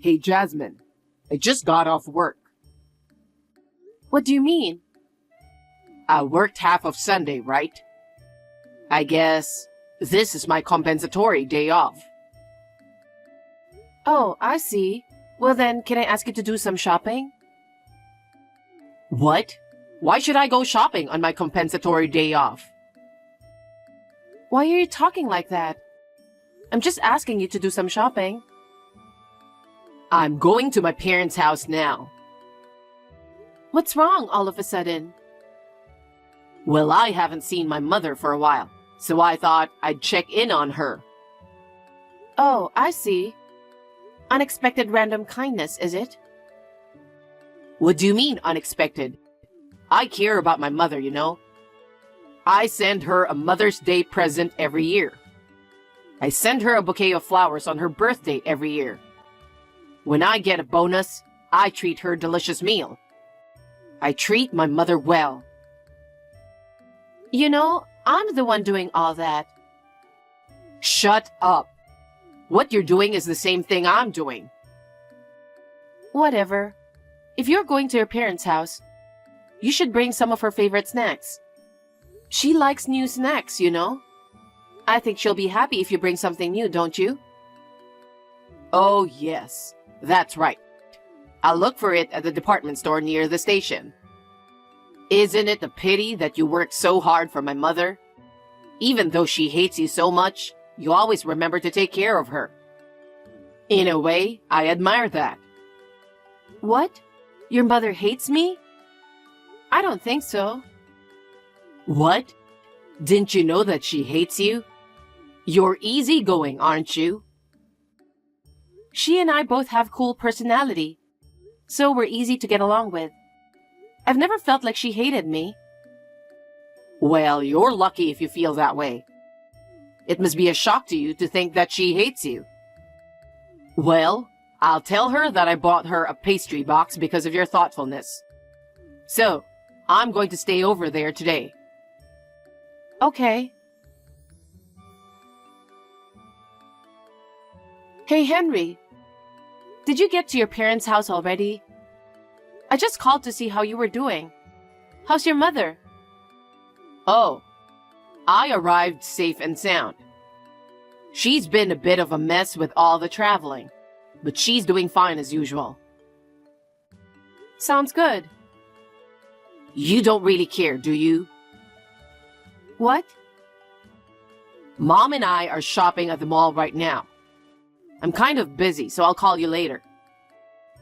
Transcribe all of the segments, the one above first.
Hey, Jasmine. I just got off work. What do you mean? I worked half of Sunday, right? I guess this is my compensatory day off. Oh, I see. Well then, can I ask you to do some shopping? What? Why should I go shopping on my compensatory day off? Why are you talking like that? I'm just asking you to do some shopping. I'm going to my parents' house now. What's wrong all of a sudden? Well, I haven't seen my mother for a while, so I thought I'd check in on her. Oh, I see. Unexpected random kindness, is it? What do you mean, unexpected? I care about my mother, you know. I send her a Mother's Day present every year. I send her a bouquet of flowers on her birthday every year. When I get a bonus, I treat her a delicious meal. I treat my mother well. You know, I'm the one doing all that. Shut up. What you're doing is the same thing I'm doing. Whatever. If you're going to your parents' house, you should bring some of her favorite snacks. She likes new snacks, you know. I think she'll be happy if you bring something new, don't you? Oh, yes. That's right. I'll look for it at the department store near the station. Isn't it a pity that you worked so hard for my mother? Even though she hates you so much, you always remember to take care of her. In a way, I admire that. What? Your mother hates me? I don't think so. What? Didn't you know that she hates you? You're easygoing, aren't you? She and I both have cool personality, so we're easy to get along with. I've never felt like she hated me. Well, you're lucky if you feel that way. It must be a shock to you to think that she hates you. Well, I'll tell her that I bought her a pastry box because of your thoughtfulness. So, I'm going to stay over there today. Okay. Hey, Henry. Did you get to your parents' house already? I just called to see how you were doing. How's your mother? Oh, I arrived safe and sound. She's been a bit of a mess with all the traveling, but she's doing fine as usual. Sounds good. You don't really care, do you? What? Mom and I are shopping at the mall right now. I'm kind of busy, so I'll call you later.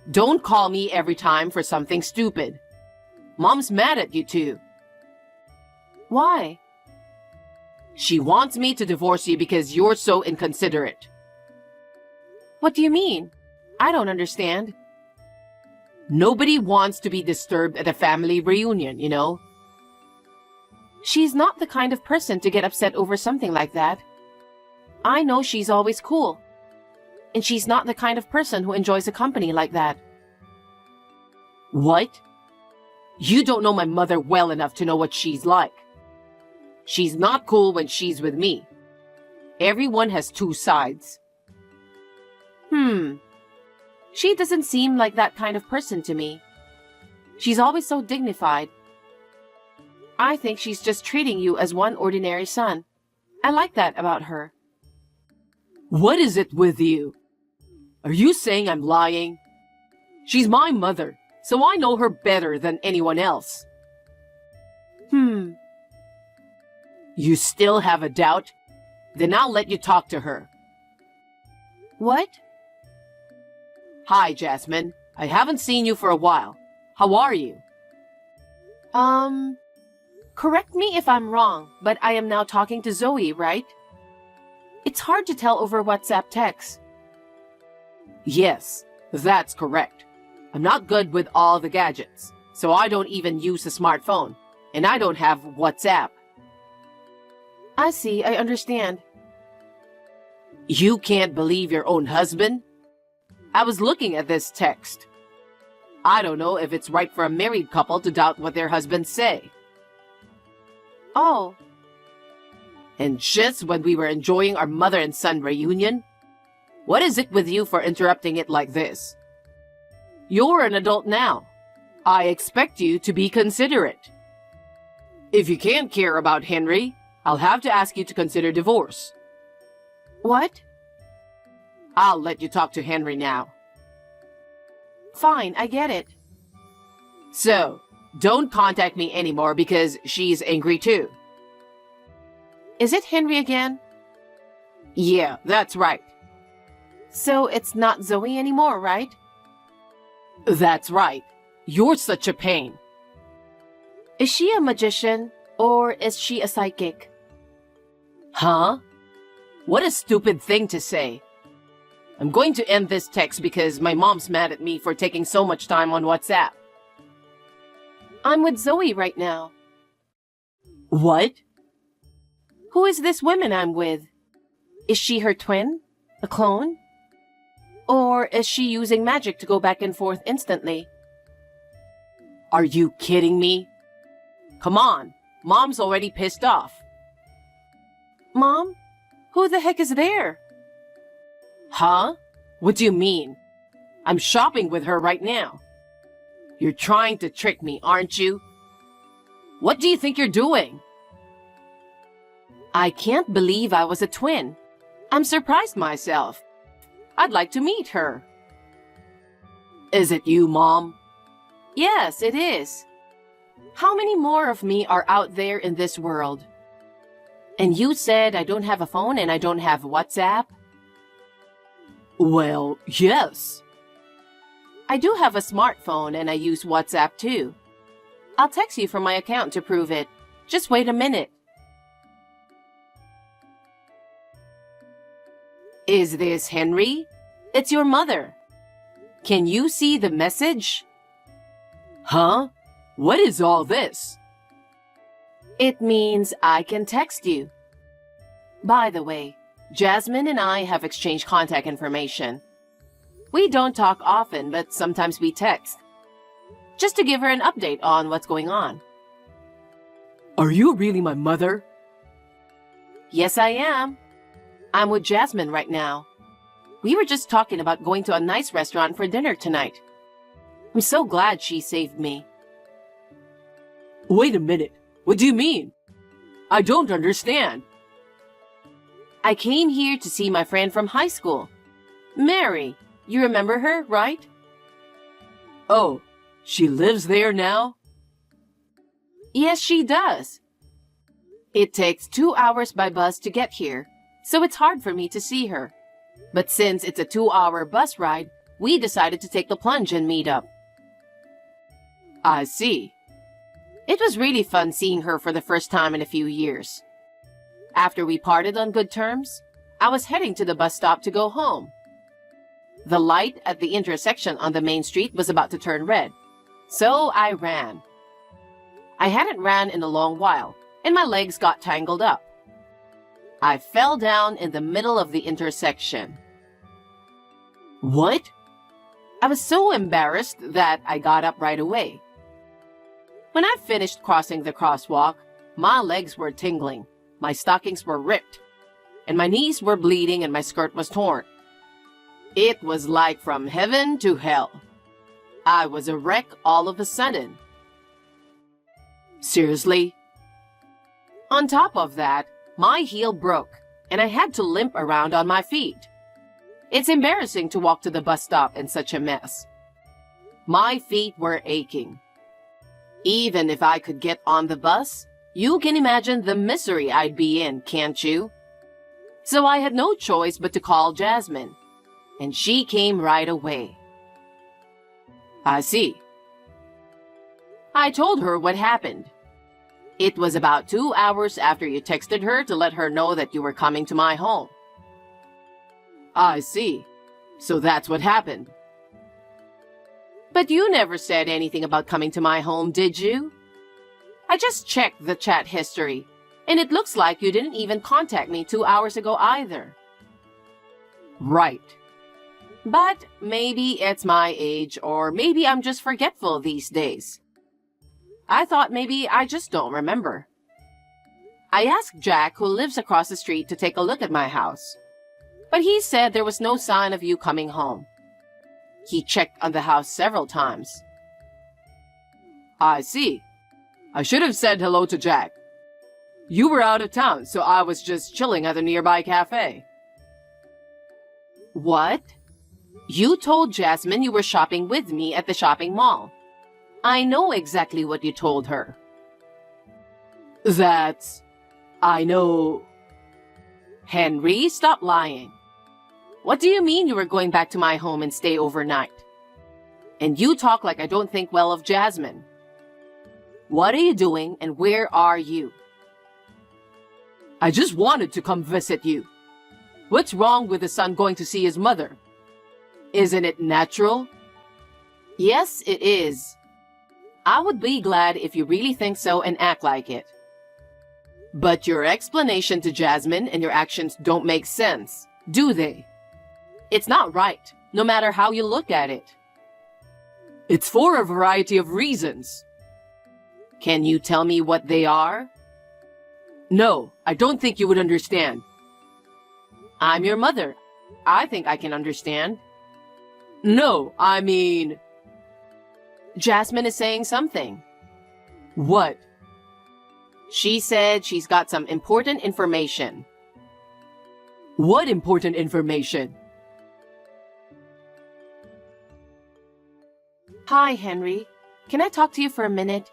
Don't call me every time for something stupid. Mom's mad at you too. Why? She wants me to divorce you because you're so inconsiderate. What do you mean? I don't understand. Nobody wants to be disturbed at a family reunion, you know? She's not the kind of person to get upset over something like that. I know she's always cool. And she's not the kind of person who enjoys a company like that. What? You don't know my mother well enough to know what she's like. She's not cool when she's with me. Everyone has two sides. She doesn't seem like that kind of person to me. She's always so dignified. I think she's just treating you as one ordinary son. I like that about her. What is it with you? Are you saying I'm lying? She's my mother, so I know her better than anyone else. You still have a doubt? Then I'll let you talk to her. What? Hi, Jasmine. I haven't seen you for a while. How are you? Correct me if I'm wrong, but I am now talking to Zoe, right? It's hard to tell over WhatsApp text. Yes, that's correct. I'm not good with all the gadgets, so I don't even use a smartphone, and I don't have WhatsApp. I see, I understand. You can't believe your own husband? I was looking at this text. I don't know if it's right for a married couple to doubt what their husbands say. Oh. And just when we were enjoying our mother and son reunion, What is it with you for interrupting it like this? You're an adult now. I expect you to be considerate. If you can't care about Henry, I'll have to ask you to consider divorce. What? I'll let you talk to Henry now. Fine, I get it. So, don't contact me anymore because she's angry too. Is it Henry again? Yeah, that's right. So it's not Zoe anymore, right? That's right. You're such a pain. Is she a magician or is she a psychic? Huh? What a stupid thing to say. I'm going to end this text because my mom's mad at me for taking so much time on WhatsApp. I'm with Zoe right now. What? Who is this woman I'm with? Is she her twin? A clone? Or is she using magic to go back and forth instantly? Are you kidding me? Come on, Mom's already pissed off. Mom? Who the heck is there? Huh? What do you mean? I'm shopping with her right now. You're trying to trick me, aren't you? What do you think you're doing? I can't believe I was a twin. I'm surprised myself. I'd like to meet her. Is it you, Mom? Yes, it is. How many more of me are out there in this world? And you said I don't have a phone and I don't have WhatsApp? Well, yes. I do have a smartphone and I use WhatsApp too. I'll text you from my account to prove it. Just wait a minute. Is this Henry? It's your mother. Can you see the message? Huh? What is all this? It means I can text you. By the way, Jasmine and I have exchanged contact information. We don't talk often, but sometimes we text. Just to give her an update on what's going on. Are you really my mother? Yes, I am. I'm with Jasmine right now. We were just talking about going to a nice restaurant for dinner tonight. I'm so glad she saved me. Wait a minute. What do you mean? I don't understand. I came here to see my friend from high school. Mary. You remember her, right? Oh, she lives there now? Yes, she does. It takes 2 hours by bus to get here, so it's hard for me to see her. But since it's a 2-hour bus ride, we decided to take the plunge and meet up. I see. It was really fun seeing her for the first time in a few years. After we parted on good terms, I was heading to the bus stop to go home. The light at the intersection on the main street was about to turn red, so I ran. I hadn't ran in a long while, and my legs got tangled up. I fell down in the middle of the intersection. What? I was so embarrassed that I got up right away. When I finished crossing the crosswalk, my legs were tingling, my stockings were ripped, and my knees were bleeding and my skirt was torn. It was like from heaven to hell. I was a wreck all of a sudden. Seriously? On top of that, my heel broke, and I had to limp around on my feet. It's embarrassing to walk to the bus stop in such a mess. My feet were aching. Even if I could get on the bus, you can imagine the misery I'd be in, can't you? So I had no choice but to call Jasmine, and she came right away. I see. I told her what happened. It was about 2 hours after you texted her to let her know that you were coming to my home. I see. So that's what happened. But you never said anything about coming to my home, did you? I just checked the chat history, and it looks like you didn't even contact me 2 hours ago either. Right. But maybe it's my age, or maybe I'm just forgetful these days. I thought maybe I just don't remember. I asked Jack, who lives across the street, to take a look at my house. But he said there was no sign of you coming home. He checked on the house several times. I see. I should have said hello to Jack. You were out of town, so I was just chilling at a nearby cafe. What? You told Jasmine you were shopping with me at the shopping mall. I know exactly what you told her. I know. Henry, stop lying. What do you mean you were going back to my home and stay overnight? And you talk like I don't think well of Jasmine. What are you doing and where are you? I just wanted to come visit you. What's wrong with the son going to see his mother? Isn't it natural? Yes, it is. I would be glad if you really think so and act like it. But your explanation to Jasmine and your actions don't make sense, do they? It's not right, no matter how you look at it. It's for a variety of reasons. Can you tell me what they are? No, I don't think you would understand. I'm your mother. I think I can understand. No, I mean... Jasmine is saying something. What? She said she's got some important information. What important information? Hi, Henry. Can I talk to you for a minute?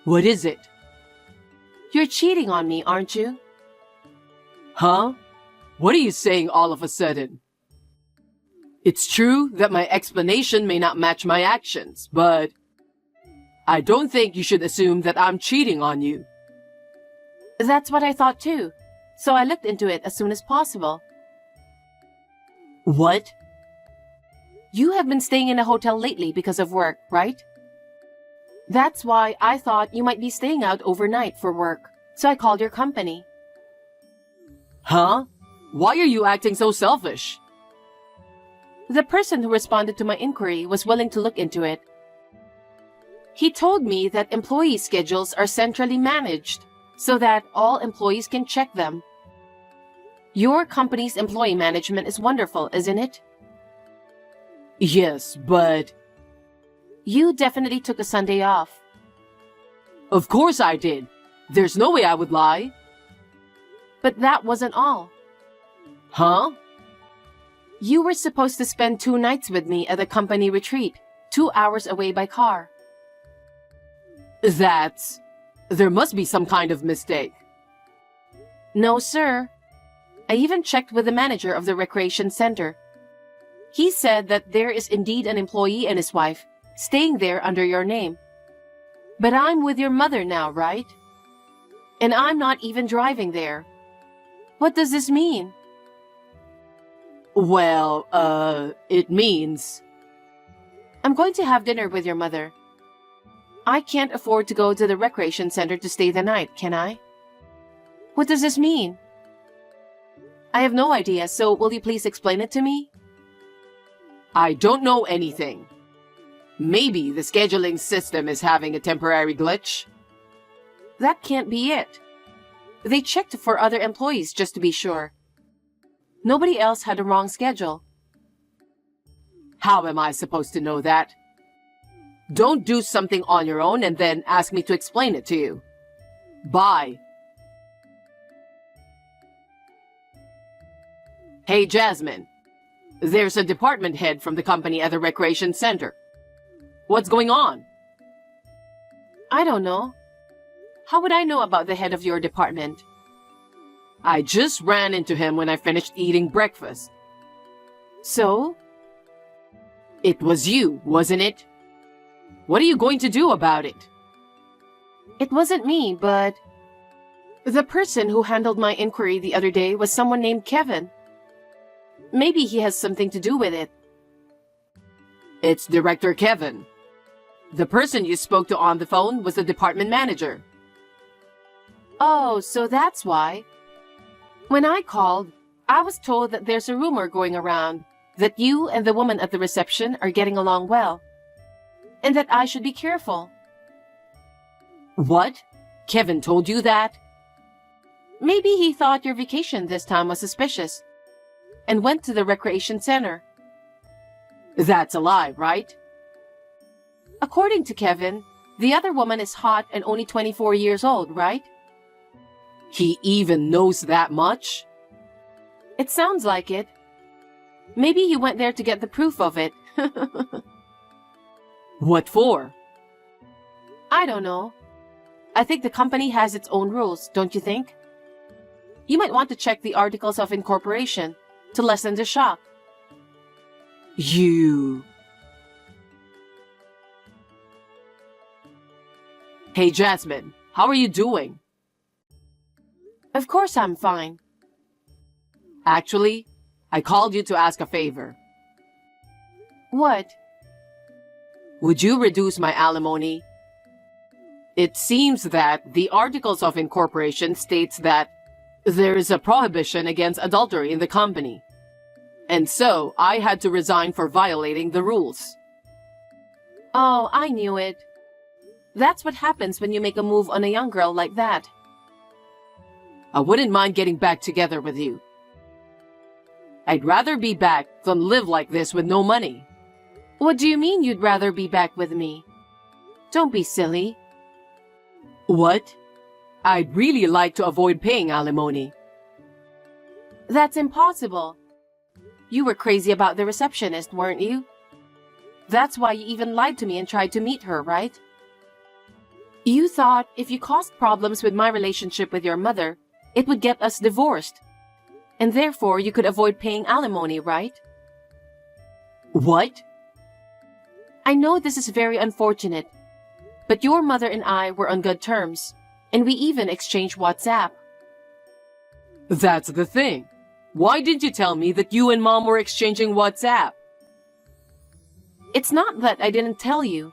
What is it? You're cheating on me, aren't you? Huh? What are you saying all of a sudden? It's true that my explanation may not match my actions, but I don't think you should assume that I'm cheating on you. That's what I thought too, so I looked into it as soon as possible. What? You have been staying in a hotel lately because of work, right? That's why I thought you might be staying out overnight for work, so I called your company. Huh? Why are you acting so selfish? The person who responded to my inquiry was willing to look into it. He told me that employee schedules are centrally managed, so that all employees can check them. Your company's employee management is wonderful, isn't it? Yes, but... You definitely took a Sunday off. Of course I did. There's no way I would lie. But that wasn't all. Huh? You were supposed to spend 2 nights with me at a company retreat, 2 hours away by car. There must be some kind of mistake. No, sir. I even checked with the manager of the recreation center. He said that there is indeed an employee and his wife staying there under your name. But I'm with your mother now, right? And I'm not even driving there. What does this mean? Well, it means... I'm going to have dinner with your mother. I can't afford to go to the recreation center to stay the night, can I? What does this mean? I have no idea, so will you please explain it to me? I don't know anything. Maybe the scheduling system is having a temporary glitch. That can't be it. They checked for other employees just to be sure. Nobody else had a wrong schedule. How am I supposed to know that? Don't do something on your own and then ask me to explain it to you. Bye. Hey, Jasmine. There's a department head from the company at the recreation center. What's going on? I don't know. How would I know about the head of your department? I just ran into him when I finished eating breakfast. So? It was you, wasn't it? What are you going to do about it? It wasn't me, but... The person who handled my inquiry the other day was someone named Kevin. Maybe he has something to do with it. It's Director Kevin. The person you spoke to on the phone was the department manager. Oh, so that's why. When I called, I was told that there's a rumor going around that you and the woman at the reception are getting along well, and that I should be careful. What? Kevin told you that? Maybe he thought your vacation this time was suspicious and went to the recreation center. That's a lie, right? According to Kevin, the other woman is hot and only 24 years old, right? He even knows that much? It sounds like it. Maybe you went there to get the proof of it. What for? I don't know. I think the company has its own rules, don't you think? You might want to check the articles of incorporation to lessen the shock. You... Hey, Jasmine, how are you doing? Of course I'm fine. Actually, I called you to ask a favor. What? Would you reduce my alimony? It seems that the Articles of Incorporation states that there is a prohibition against adultery in the company. And so, I had to resign for violating the rules. Oh, I knew it. That's what happens when you make a move on a young girl like that. I wouldn't mind getting back together with you. I'd rather be back than live like this with no money. What do you mean you'd rather be back with me? Don't be silly. What? I'd really like to avoid paying alimony. That's impossible. You were crazy about the receptionist, weren't you? That's why you even lied to me and tried to meet her, right? You thought if you caused problems with my relationship with your mother, it would get us divorced. And therefore, you could avoid paying alimony, right? What? I know this is very unfortunate, but your mother and I were on good terms, and we even exchanged WhatsApp. That's the thing. Why didn't you tell me that you and Mom were exchanging WhatsApp? It's not that I didn't tell you.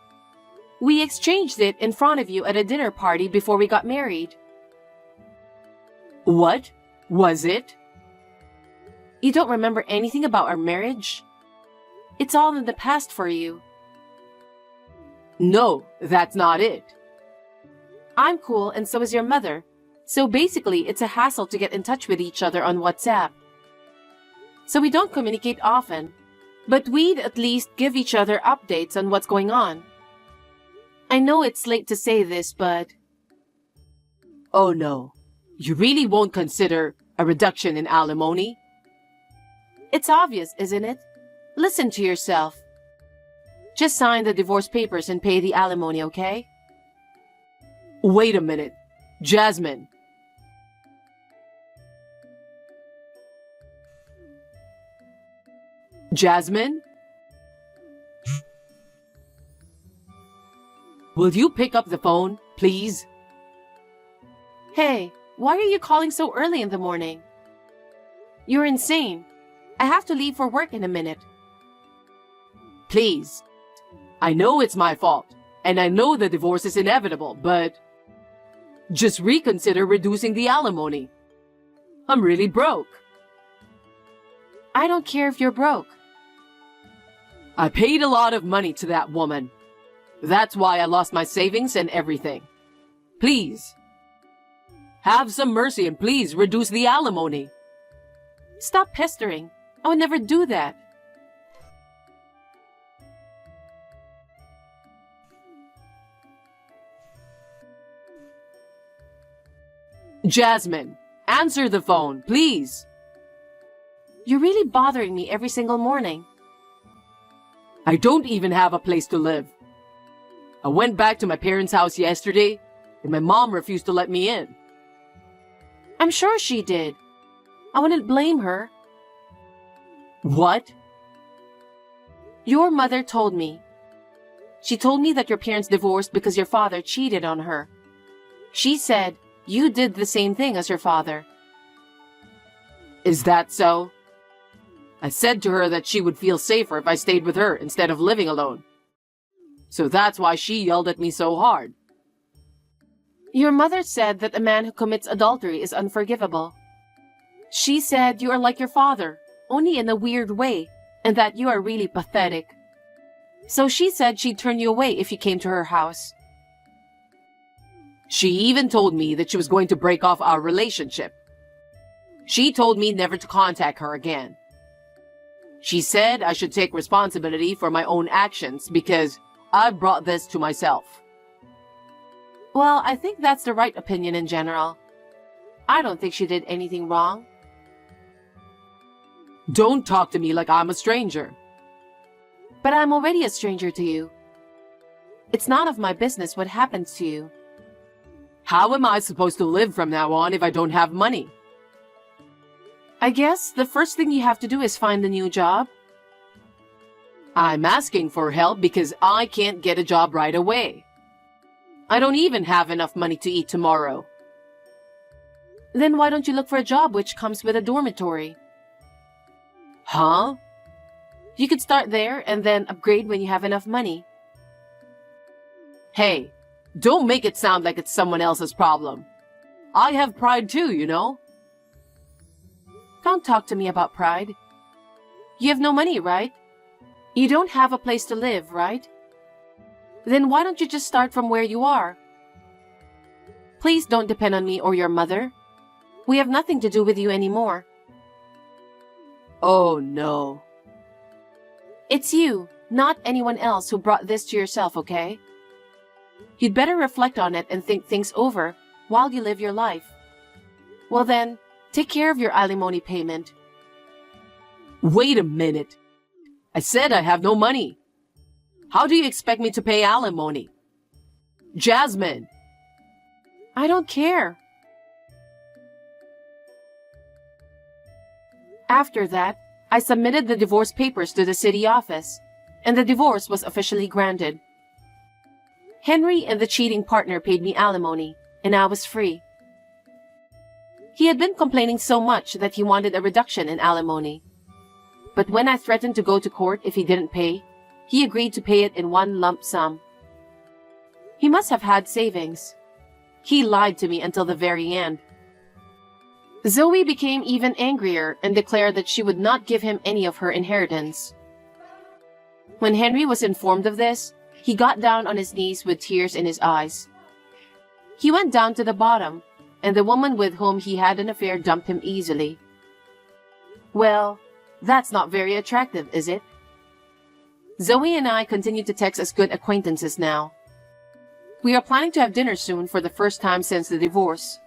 We exchanged it in front of you at a dinner party before we got married. What? Was it? You don't remember anything about our marriage? It's all in the past for you. No, that's not it. I'm cool and so is your mother. So basically, it's a hassle to get in touch with each other on WhatsApp. So we don't communicate often, but we'd at least give each other updates on what's going on. I know it's late to say this, but... Oh no. You really won't consider a reduction in alimony? It's obvious, isn't it? Listen to yourself. Just sign the divorce papers and pay the alimony, okay? Wait a minute. Jasmine. Jasmine? Will you pick up the phone, please? Hey, why are you calling so early in the morning? You're insane. I have to leave for work in a minute. Please. I know it's my fault, and I know the divorce is inevitable, but... just reconsider reducing the alimony. I'm really broke. I don't care if you're broke. I paid a lot of money to that woman. That's why I lost my savings and everything. Please. Have some mercy and please reduce the alimony. Stop pestering. I would never do that. Jasmine, answer the phone, please. You're really bothering me every single morning. I don't even have a place to live. I went back to my parents' house yesterday, and my mom refused to let me in. I'm sure she did. I wouldn't blame her. What? Your mother told me. She told me that your parents divorced because your father cheated on her. She said you did the same thing as your father. Is that so? I said to her that she would feel safer if I stayed with her instead of living alone. So that's why she yelled at me so hard. Your mother said that a man who commits adultery is unforgivable. She said you are like your father, only in a weird way, and that you are really pathetic. So she said she'd turn you away if you came to her house. She even told me that she was going to break off our relationship. She told me never to contact her again. She said I should take responsibility for my own actions because I brought this to myself. Well, I think that's the right opinion in general. I don't think she did anything wrong. Don't talk to me like I'm a stranger. But I'm already a stranger to you. It's none of my business what happens to you. How am I supposed to live from now on if I don't have money? I guess the first thing you have to do is find a new job. I'm asking for help because I can't get a job right away. I don't even have enough money to eat tomorrow. Then why don't you look for a job which comes with a dormitory? Huh? You could start there and then upgrade when you have enough money. Hey, don't make it sound like it's someone else's problem. I have pride too, you know? Don't talk to me about pride. You have no money, right? You don't have a place to live, right? Then why don't you just start from where you are? Please don't depend on me or your mother. We have nothing to do with you anymore. Oh no. It's you, not anyone else, who brought this to yourself, okay? You'd better reflect on it and think things over while you live your life. Well then, take care of your alimony payment. Wait a minute. I said I have no money. How do you expect me to pay alimony? Jasmine! I don't care. After that, I submitted the divorce papers to the city office, and the divorce was officially granted. Henry and the cheating partner paid me alimony, and I was free. He had been complaining so much that he wanted a reduction in alimony. But when I threatened to go to court if he didn't pay, he agreed to pay it in one lump sum. He must have had savings. He lied to me until the very end. Zoe became even angrier and declared that she would not give him any of her inheritance. When Henry was informed of this, he got down on his knees with tears in his eyes. He went down to the bottom, and the woman with whom he had an affair dumped him easily. Well, that's not very attractive, is it? Zoe and I continue to text as good acquaintances now. We are planning to have dinner soon for the first time since the divorce.